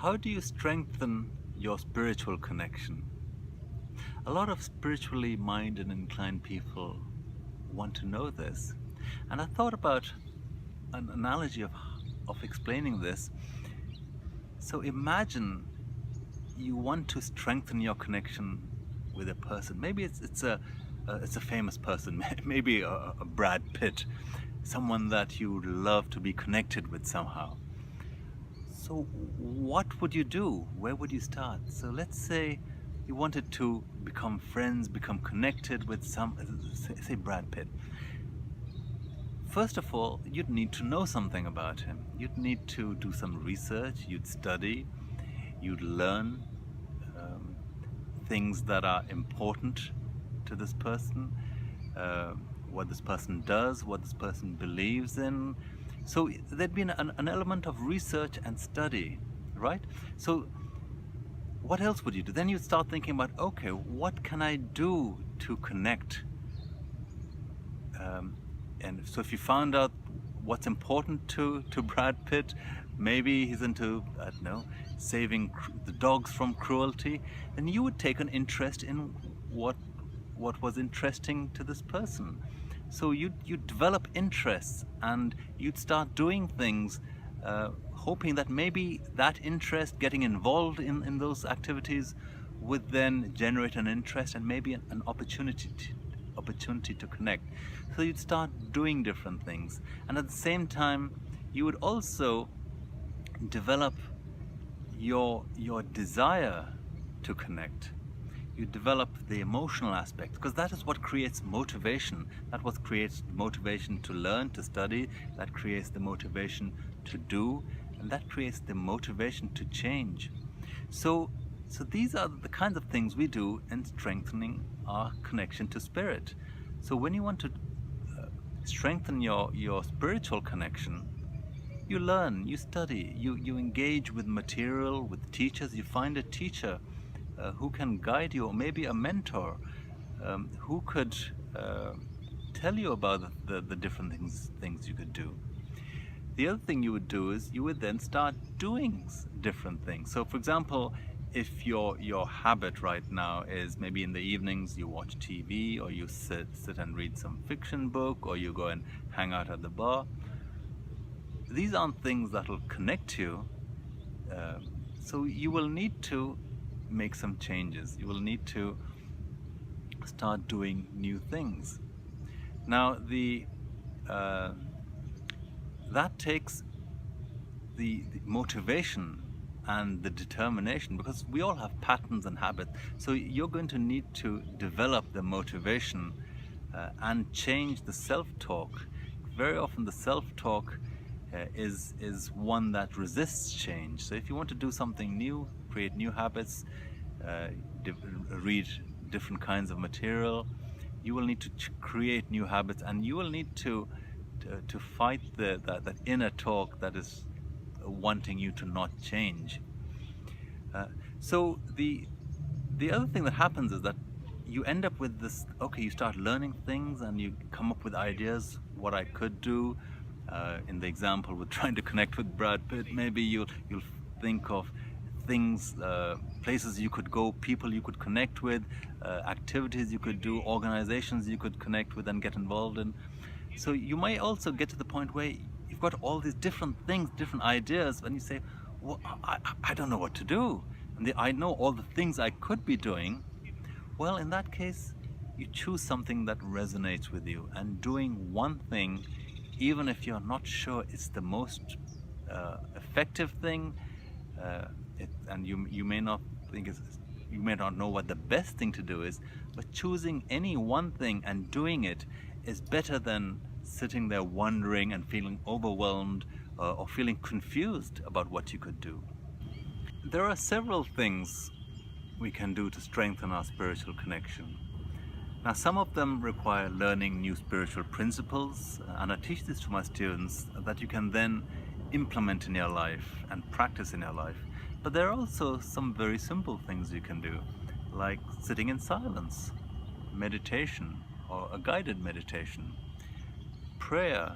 How do you strengthen your spiritual connection? A lot of spiritually minded and inclined people want to know this. And I thought about an analogy of explaining this. So imagine you want to strengthen your connection with a person. Maybe it's a famous person, maybe a Brad Pitt, someone that you would love to be connected with somehow. So what would you do? Where would you start? So let's say you wanted to become friends, become connected with say Brad Pitt. First of all, you'd need to know something about him. You'd need to do some research, you'd study, you'd learn um, things that are important to this person, uh, what this person does, what this person believes in. So there'd be an element of research and study, right? So what else would you do? Then you'd start thinking about, okay, what can I do to connect? Um, and so if you found out what's important to Brad Pitt, maybe he's into, I don't know, saving the dogs from cruelty, then you would take an interest in what was interesting to this person. So you'd develop interests and you'd start doing things, hoping that maybe that interest, getting involved in those activities, would then generate an interest and maybe an opportunity to connect. So you'd start doing different things, and at the same time you would also develop your desire to connect. You develop the emotional aspect, because that is what creates motivation. That what creates motivation to learn, to study. That creates the motivation to do, and that creates the motivation to change. So these are the kinds of things we do in strengthening our connection to spirit. So when you want to strengthen your spiritual connection, you learn, you study, you engage with material, with teachers. You find a teacher who can guide you, or maybe a mentor who could tell you about the different things you could do. The other thing you would do is you would then start doing different things. So for example, if your habit right now is maybe in the evenings you watch TV, or you sit and read some fiction book, or you go and hang out at the bar, these aren't things that'll connect you. So you will need to make some changes. You will need to start doing new things. Now that takes the motivation and the determination, because we all have patterns and habits. So you're going to need to develop the motivation and change the self-talk. Very often the self-talk is one that resists change. So if you want to do something new, create new habits, uh, read different kinds of material, you will need to create new habits, and you will need to fight that inner talk that is wanting you to not change. So the other thing that happens is that you end up with this, okay, you start learning things and you come up with ideas what I could do. In the example with trying to connect with Brad Pitt, maybe you'll think of things, places you could go, people you could connect with, activities you could do, organizations you could connect with and get involved in. So you might also get to the point where you've got all these different things, different ideas, and you say, well, I don't know what to do. And I know all the things I could be doing. Well, in that case, you choose something that resonates with you, and doing one thing, even if you're not sure it's the most effective thing, and you may not think you may not know what the best thing to do is, but choosing any one thing and doing it is better than sitting there wondering and feeling overwhelmed or feeling confused about what you could do. There are several things we can do to strengthen our spiritual connection. Now, some of them require learning new spiritual principles, and I teach this to my students, that you can then implement in your life and practice in your life. But there are also some very simple things you can do, like sitting in silence, meditation, or a guided meditation, prayer,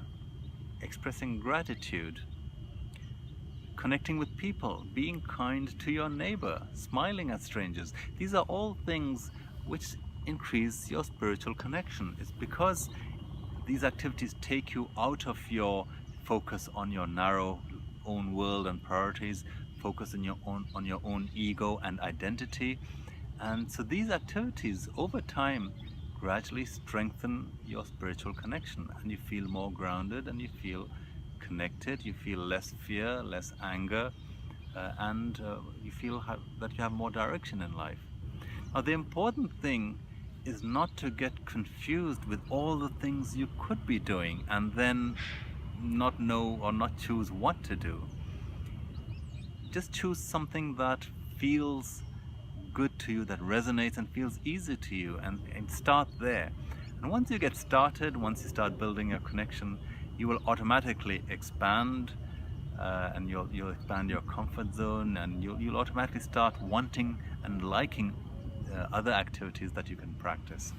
expressing gratitude, connecting with people, being kind to your neighbor, smiling at strangers. These are all things which increase your spiritual connection. It's because these activities take you out of your focus on your narrow own world and priorities, focus on your own ego and identity. And so these activities over time gradually strengthen your spiritual connection, and you feel more grounded, and you feel connected, you feel less fear, less anger, and you feel that you have more direction in life. Now, the important thing is not to get confused with all the things you could be doing and then not know or not choose what to do. Just choose something that feels good to you, that resonates and feels easy to you, and start there. And once you get started, once you start building a connection, you will automatically expand, and you'll expand your comfort zone, and you'll automatically start wanting and liking other activities that you can practice.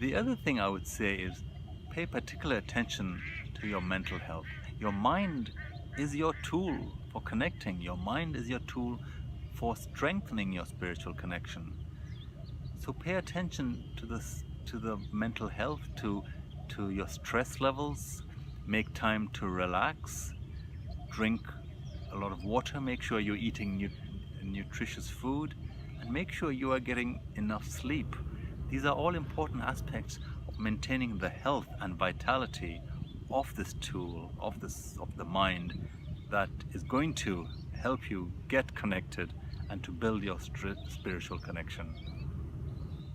The other thing I would say is pay particular attention to your mental health. Your mind is your tool for connecting. Your mind is your tool for strengthening your spiritual connection. So pay attention to the mental health, to your stress levels. Make time to relax. Drink a lot of water. Make sure you're eating nutritious food, and make sure you are getting enough sleep. These are all important aspects of maintaining the health and vitality of this tool, of the mind, that is going to help you get connected and to build your spiritual connection.